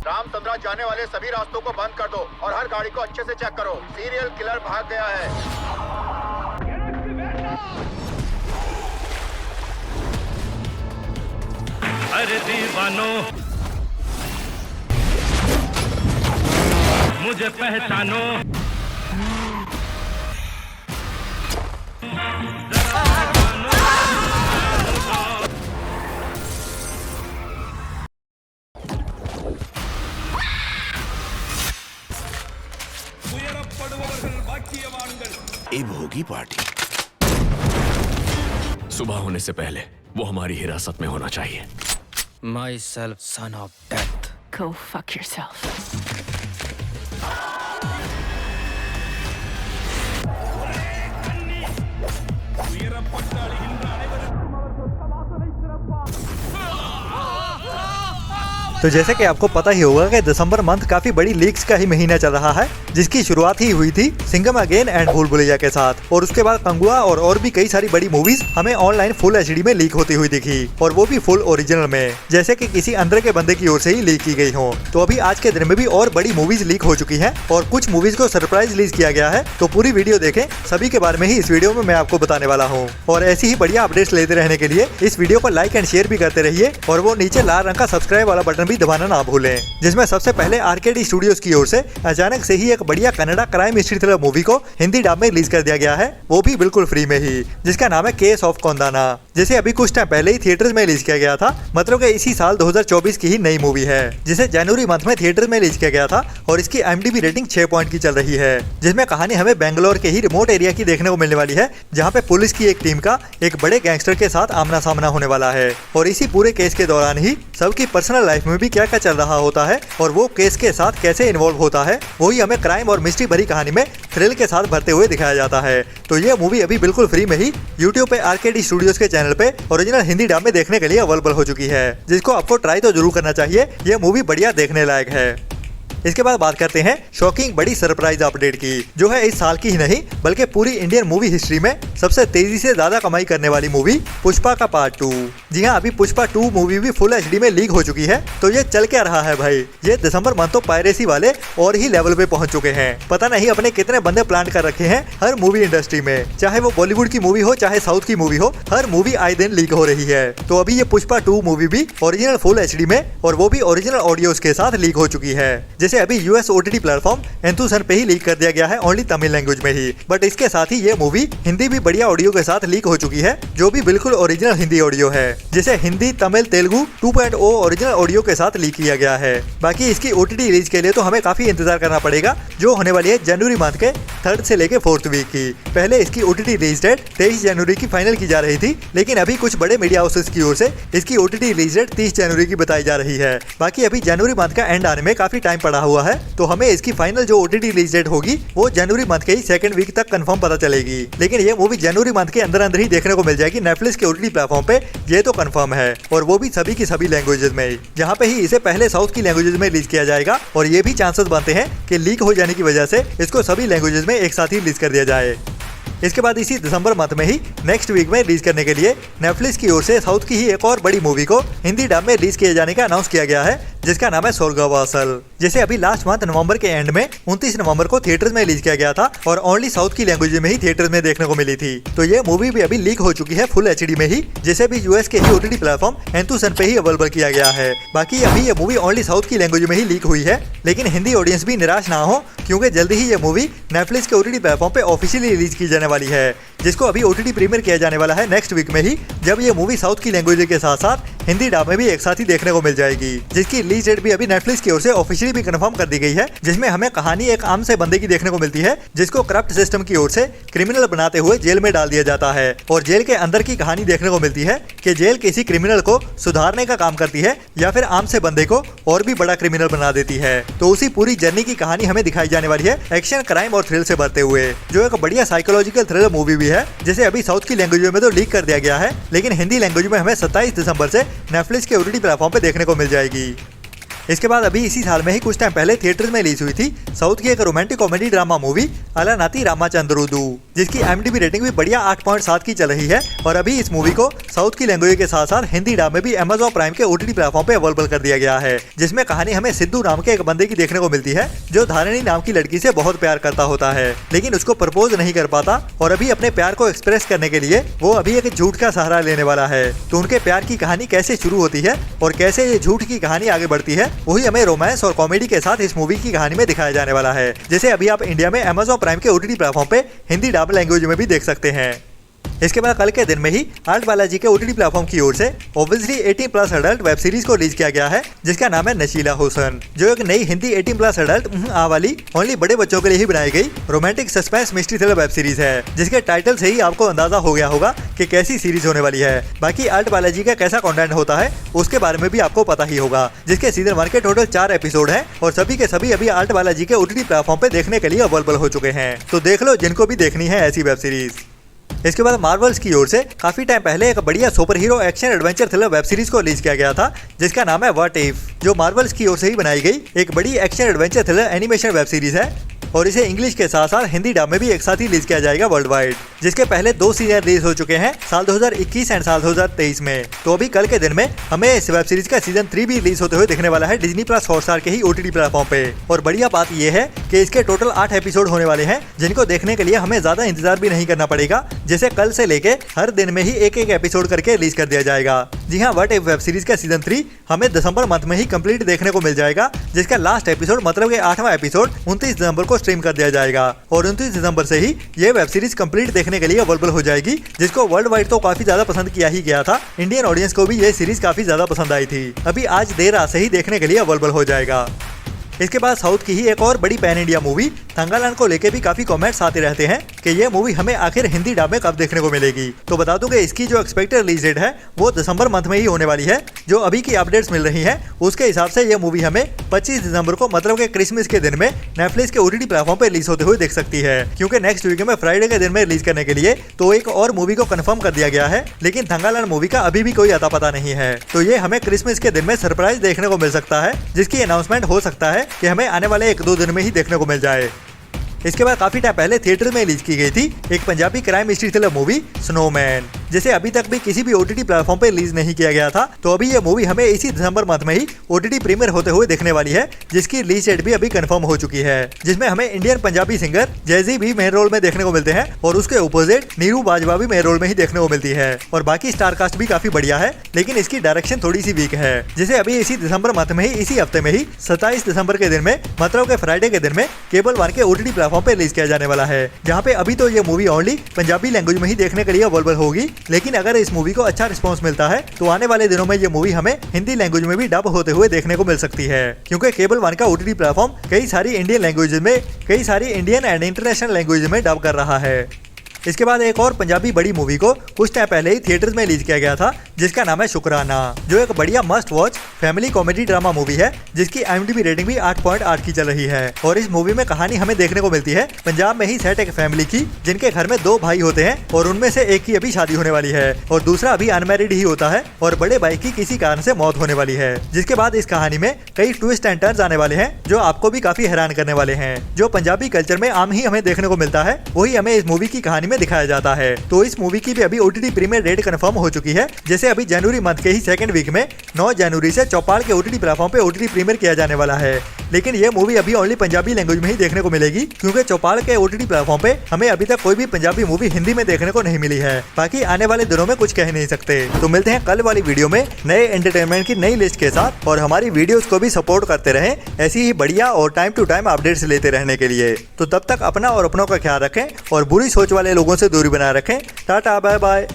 रामचंद्रा जाने वाले सभी रास्तों को बंद कर दो और हर गाड़ी को अच्छे से चेक करो। सीरियल किलर भाग गया है। अरे दीवानो, मुझे पहचानो। अब होगी पार्टी। सुबह होने से पहले वो हमारी हिरासत में होना चाहिए। Myself, son of death. Go fuck yourself. तो जैसे कि आपको पता ही होगा कि दिसंबर मंथ काफी बड़ी लीक्स का ही महीना चल रहा है, जिसकी शुरुआत ही हुई थी सिंघम अगेन एंड भूल भुलैया के साथ, और उसके बाद कंगुआ और भी कई सारी बड़ी मूवीज हमें ऑनलाइन फुल एचडी में लीक होती हुई दिखी, और वो भी फुल ओरिजिनल में, जैसे कि किसी अंदर के बंदे की ओर से ही लीक की गई हो। तो अभी आज के दिन में भी और बड़ी मूवीज लीक हो चुकी है और कुछ मूवीज को सरप्राइज रिलीज किया गया है। तो पूरी वीडियो देखें, सभी के बारे में ही इस वीडियो में मैं आपको बताने वाला हूँ। और ऐसी ही बढ़िया अपडेट्स लेते रहने के लिए इस वीडियो को लाइक एंड शेयर भी करते रहिए, और वो नीचे लाल रंग का सब्सक्राइब वाला बटन भी दबाना ना भूलें, जिसमें सबसे पहले आरकेडी स्टूडियोज की ओर से अचानक से ही एक बढ़िया Kannada crime history thriller movie को हिंदी डब में रिलीज कर दिया गया है, वो भी बिल्कुल फ्री में ही, जिसका नाम है केस ऑफ कोंदाना, जिसे अभी कुछ टाइम पहले ही थिएटर्स में रिलीज किया गया था। मतलब कि इसी साल 2024 की ही नई मूवी है, जिसे जनवरी मंथ में थिएटर में रिलीज किया गया था, और इसकी IMDb रेटिंग 6 पॉइंट की चल रही है, जिसमें कहानी हमें बेंगलोर के ही रिमोट एरिया की देखने को मिलने वाली है, जहाँ पे पुलिस की एक टीम का एक बड़े गैंगस्टर के साथ आमना सामना होने वाला है, और इसी पूरे केस के दौरान ही सबकी पर्सनल लाइफ में भी क्या क्या चल रहा होता है और वो केस के साथ कैसे इन्वॉल्व होता है, वही हमें क्राइम और मिस्ट्री भरी कहानी में थ्रिल के साथ भरते हुए दिखाया जाता है। तो ये मूवी अभी बिल्कुल फ्री में ही YouTube पे आरकेडी स्टूडियोज के चैनल पे ओरिजिनल हिंदी डब में देखने के लिए अवेलेबल हो चुकी है, जिसको आपको ट्राई तो जरूर करना चाहिए। ये मूवी बढ़िया देखने लायक है। इसके बाद बात करते हैं शॉकिंग बड़ी सरप्राइज अपडेट की, जो है इस साल की ही नहीं बल्कि पूरी इंडियन मूवी हिस्ट्री में सबसे तेजी से ज्यादा कमाई करने वाली मूवी पुष्पा का पार्ट 2। जी हाँ, अभी पुष्पा 2 मूवी भी फुल एचडी में लीक हो चुकी है। तो ये चल क्या रहा है भाई, ये दिसंबर मंथ तो पायरेसी वाले और ही लेवल पे पहुंच चुके हैं। पता नहीं अपने कितने बंदे प्लांट कर रखे हैं हर मूवी इंडस्ट्री में, चाहे वो बॉलीवुड की मूवी हो चाहे साउथ की मूवी हो, हर मूवी आए दिन लीक हो रही है। तो अभी ये पुष्पा 2 मूवी भी ओरिजिनल फुल एचडी में, और वो भी ओरिजिनल ऑडियोज के साथ लीक हो चुकी है, जिसे अभी यूएस OTT प्लेटफॉर्म एंथुसन पे ही लीक कर दिया गया है, ओनली तमिल लैंग्वेज में ही। बट इसके साथ ही ये मूवी हिंदी भी बढ़िया ऑडियो के साथ लीक हो चुकी है, जो भी बिल्कुल ओरिजिनल हिंदी ऑडियो है, जिसे हिंदी तमिल तेलुगु 2.0 ओरिजिनल ऑडियो के साथ लीक किया गया है। बाकी इसकी OTT रिलीज के लिए तो हमें काफी इंतजार करना पड़ेगा, जो होने वाली है जनवरी मंथ के 3rd से लेके 4th वीक की। पहले इसकी OTT रिलीज डेट 23 जनवरी की फाइनल की जा रही थी, लेकिन अभी कुछ बड़े मीडिया हाउसेस की ओर से इसकी OTT रिलीज डेट 30 जनवरी की बताई जा रही है। बाकी अभी जनवरी मंथ का एंड आने में काफी टाइम पड़ा हुआ है, तो हमें इसकी फाइनल जो OTT रिलीज डेट होगी वो जनवरी मंथ के ही 2nd वीक तक कंफर्म पता चलेगी। लेकिन ये मूवी जनवरी मंथ के अंदर अंदर ही देखने को मिल जाएगी नेटफ्लिक्स के OTT प्लेटफॉर्म पे, ये तो कंफर्म है, और वो भी सभी की सभी लैंग्वेजेस में, जहाँ पे ही इसे पहले साउथ की लैंग्वेजेस में रिलीज किया जाएगा, और ये भी चांसेस बनते हैं कि लीक हो जाने की वजह से इसको सभी लैंग्वेजेस में एक साथ ही रिलीज कर दिया जाए। इसके बाद इसी दिसंबर मंथ में ही नेक्स्ट वीक में रिलीज करने के लिए नेटफ्लिक्स की ओर से साउथ की ही एक और बड़ी मूवी को हिंदी डब में रिलीज किए जाने का अनाउंस किया गया है, जिसका नाम है स्वर्गवासल, जिसे अभी लास्ट मंथ नवंबर के एंड में 29 नवंबर को थिएटर्स में रिलीज किया गया था, और ओनली साउथ की लैंग्वेज में ही थिएटर्स में देखने को मिली थी। तो ये मूवी भी अभी लीक हो चुकी है फुल एचडी में ही, जिसे भी यूएस के ही OTT प्लेटफॉर्म एंथुसन पे ही अवेलेबल किया गया है। बाकी अभी ये मूवी ओनली साउथ की लैंग्वेज में ही लीक हुई है, लेकिन हिंदी ऑडियंस भी निराश ना हो, क्योंकि जल्दी ही ये मूवी नेटफ्लिक्स के OTT प्लेटफॉर्म पे ऑफिशियली रिलीज की जाने वाली है, जिसको अभी OTT प्रीमियर किया जाने वाला है नेक्स्ट वीक में ही, जब ये मूवी साउथ की लैंग्वेज के साथ साथ हिंदी डब में भी एक साथ ही देखने को मिल जाएगी, जिसकी रिलीज डेट भी अभी नेटफ्लिक्स की ओर से ऑफिशियली भी कंफर्म कर दी गई है, जिसमें हमें कहानी एक आम से बंदे की देखने को मिलती है, जिसको करप्ट सिस्टम की ओर से क्रिमिनल बनाते हुए जेल में डाल दिया जाता है, और जेल के अंदर की कहानी देखने को मिलती है कि जेल किसी क्रिमिनल को सुधारने का काम करती है या फिर आम से बंदे को और भी बड़ा क्रिमिनल बना देती है। तो उसी पूरी जर्नी की कहानी हमें दिखाई जाने वाली है, एक्शन क्राइम और थ्रिल से भरते हुए, जो एक बढ़िया साइकोलॉजिकल थ्रिलर मूवी भी है, जिसे अभी साउथ की लैंग्वेज में तो लीक कर दिया गया है, लेकिन हिंदी लैंग्वेज में हमें 27 दिसंबर से नेटफ्लिक्स के OTT प्लेटफॉर्म पे देखने को मिल जाएगी। इसके बाद अभी इसी साल में ही कुछ टाइम पहले थिएटर्स में रिलीज हुई थी साउथ की एक रोमांटिक कॉमेडी ड्रामा मूवी अलानाती रामाचंद्रुदु, जिसकी IMDb रेटिंग भी बढ़िया 8.7 की चल रही है। और अभी इस मूवी को साउथ की लैंग्वेज के साथ साथ हिंदी डब में भी Amazon प्राइम के OTT प्लेटफॉर्म पे अवेलेबल कर दिया गया है, जिसमें कहानी हमें सिद्धू नाम के एक बंदे की देखने को मिलती है जो धारणी नाम की लड़की से बहुत प्यार करता होता है, लेकिन उसको प्रपोज नहीं कर पाता और अभी अपने प्यार को एक्सप्रेस करने के लिए वो अभी एक झूठ का सहारा लेने वाला है। तो उनके प्यार की कहानी कैसे शुरू होती है और कैसे ये झूठ की कहानी आगे बढ़ती है, वही हमें रोमांस और कॉमेडी के साथ इस मूवी की कहानी में दिखाया जाने वाला है, जिसे अभी आप इंडिया में Amazon प्राइम के OTT प्लेटफॉर्म पे हिंदी डब लैंग्वेज में भी देख सकते हैं। इसके बाद कल के दिन में ही आर्ट बालाजी के OTT प्लेटफॉर्म की ओर से ऑब्वियसली 18+ अडल्ट वेब सीरीज को रिलीज किया गया है, जिसका नाम है नशीला हुस्न, जो एक नई हिंदी 18+ अडल्ट वाली ओनली बड़े बच्चों के लिए ही बनाई गई romantic suspense mystery thriller web series है, जिसके टाइटल से ही आपको अंदाजा हो गया होगा कि कैसी सीरीज होने वाली है। बाकी आर्ट बालाजी का कैसा कंटेंट होता है उसके बारे में भी आपको पता ही होगा, जिसके सीजन 1 के टोटल 4 एपिसोड हैं और सभी के सभी अभी आर्ट बालाजी के OTT प्लेटफॉर्म पे देखने के लिए अवेलेबल हो चुके हैं। तो देख लो जिनको भी देखनी है ऐसी वेब सीरीज। इसके बाद मार्वल्स की ओर से काफी टाइम पहले एक बढ़िया super hero action adventure thriller web series को रिलीज किया गया था, जिसका नाम है व्हाट इफ, जो मार्वल्स की ओर से ही बनाई गई एक बड़ी action adventure thriller animation web series है और इसे इंग्लिश के साथ साथ हिंदी डब में भी एक साथ ही रिलीज किया जाएगा वर्ल्ड वाइड, जिसके पहले 2 सीजन रिलीज हो चुके हैं साल 2021 एंड साल 2023 में। तो अभी कल के दिन में हमें इस वेब सीरीज का सीजन 3 भी रिलीज होते हुए दिखने वाला है Disney+ हॉटस्टार के ही OTT प्लेटफॉर्म पे। और बढ़िया बात यह है कि इसके टोटल 8 एपिसोड होने वाले हैं, जिनको देखने के लिए हमें ज्यादा इंतजार भी नहीं करना पड़ेगा, जैसे कल से लेके हर दिन में ही एक एपिसोड करके रिलीज कर दिया जाएगा। जी हाँ, व्हाट इफ वेब सीरीज का सीजन 3 हमें दिसंबर मंथ में ही कंप्लीट देखने को मिल जाएगा, जिसका लास्ट एपिसोड मतलब कि 8वां एपिसोड 29 दिसंबर को स्ट्रीम कर दिया जाएगा और 29 दिसंबर से ही ये वेब सीरीज कंप्लीट देखने के लिए अवेलेबल हो जाएगी, जिसको वर्ल्ड वाइड तो काफी ज्यादा पसंद किया ही गया था। इंडियन ऑडियंस को भी ये सीरीज काफी ज्यादा पसंद आई थी। अभी आज देर रात से ही देखने के लिए अवेलेबल हो जाएगा। इसके बाद साउथ की ही एक और बड़ी पैन इंडिया मूवी थंगालैंड को लेके भी काफी कमेंट्स आते रहते हैं कि ये मूवी हमें आखिर हिंदी डब में कब देखने को मिलेगी। तो बता दूं कि इसकी जो एक्सपेक्टेड रिलीज डेट है वो दिसंबर मंथ में ही होने वाली है। जो अभी की अपडेट्स मिल रही हैं उसके हिसाब से ये मूवी हमें 25 दिसंबर को मतलब के क्रिसमस के दिन में नेटफ्लिक्स के OTT प्लेटफॉर्म पे रिलीज होते हुए देख सकती है, क्योंकि नेक्स्ट वीक में फ्राइडे के दिन में रिलीज करने के लिए तो एक और मूवी को कंफर्म कर दिया गया है, लेकिन थंगालैंड मूवी का अभी भी कोई अता पता नहीं है। तो ये हमें क्रिसमस के दिन में सरप्राइज देखने को मिल सकता है, जिसकी अनाउंसमेंट हो सकता है कि हमें आने वाले 1-2 दिन में ही देखने को मिल जाए। इसके बाद काफी टाइम पहले थिएटर में रिलीज की गई थी एक Punjabi crime mystery thriller movie snowman, जिसे अभी तक भी किसी भी OTT प्लेटफॉर्म पे रिलीज नहीं किया गया था। तो अभी ये मूवी हमें इसी दिसंबर मंथ में ही OTT प्रीमियर होते हुए देखने वाली है, जिसकी रिलीज डेट भी अभी कंफर्म हो चुकी है, जिसमें हमें इंडियन पंजाबी सिंगर जैजी भी मेन रोल में देखने को मिलते हैं और उसके अपोजिट नीरू बाजवा भी मेन रोल में ही देखने को मिलती है। और बाकी स्टार कास्ट भी काफी बढ़िया है, लेकिन इसकी डायरेक्शन थोड़ी सी वीक है, जिसे अभी इसी दिसंबर मंथ में ही इसी हफ्ते में ही 27 दिसंबर के दिन में मतलब के फ्राइडे के दिन में केबल 1 के OTT प्लेटफॉर्म पे रिलीज किया जाने वाला है, जहाँ पे अभी तो ये मूवी ओनली पंजाबी लैंग्वेज में ही देखने के लिए अवेलेबल होगी। लेकिन अगर इस मूवी को अच्छा रिस्पांस मिलता है तो आने वाले दिनों में ये मूवी हमें हिंदी लैंग्वेज में भी डब होते हुए देखने को मिल सकती है, क्योंकि केबल 1 का OTT प्लेटफॉर्म कई सारी इंडियन लैंग्वेज में कई सारी इंडियन एंड इंटरनेशनल लैंग्वेज में डब कर रहा है। इसके बाद एक और पंजाबी बड़ी मूवी को कुछ टाइम पहले ही थिएटर्स में रिलीज किया गया था, जिसका नाम है शुक्राना, जो एक बढ़िया must watch family comedy drama movie है, जिसकी IMDb रेटिंग भी 8.8 की चल रही है। और इस मूवी में कहानी हमें देखने को मिलती है पंजाब में ही सेट एक फैमिली की, जिनके घर में 2 भाई होते हैं और उनमें से एक की अभी शादी होने वाली है और दूसरा अभी अनमैरिड ही होता है और बड़े भाई की किसी कारण से मौत होने वाली है। जिसके बाद इस कहानी में कई ट्विस्ट एंड टर्न्स आने वाले हैं, जो आपको भी काफी हैरान करने वाले हैं। जो पंजाबी कल्चर में आम ही हमें देखने को मिलता है वही हमें इस मूवी की कहानी में दिखाया जाता है। तो इस मूवी की भी अभी OTT प्रीमियर डेट कंफर्म हो चुकी है, जैसे अभी जनवरी मंथ के ही 2nd वीक में 9 जनवरी से चौपाल के OTT प्लेटफॉर्म पे OTT प्रीमियर किया जाने वाला है। लेकिन ये मूवी अभी ओनली पंजाबी लैंग्वेज में ही देखने को मिलेगी, क्योंकि चौपाल के OTT प्लेटफॉर्म पे हमें अभी तक कोई भी पंजाबी मूवी हिंदी में देखने को नहीं मिली है। बाकी आने वाले दिनों में कुछ कह नहीं सकते। तो मिलते हैं कल वाली वीडियो में नए एंटरटेनमेंट की नई लिस्ट के साथ, और हमारी वीडियोस को भी सपोर्ट करते रहें ऐसी ही बढ़िया और टाइम टू टाइम अपडेट्स लेते रहने के लिए। तो तब तक अपना और अपनों का ख्याल रखें और बुरी सोच वाले लोगों से दूरी बनाए रखें। Tata, bye bye.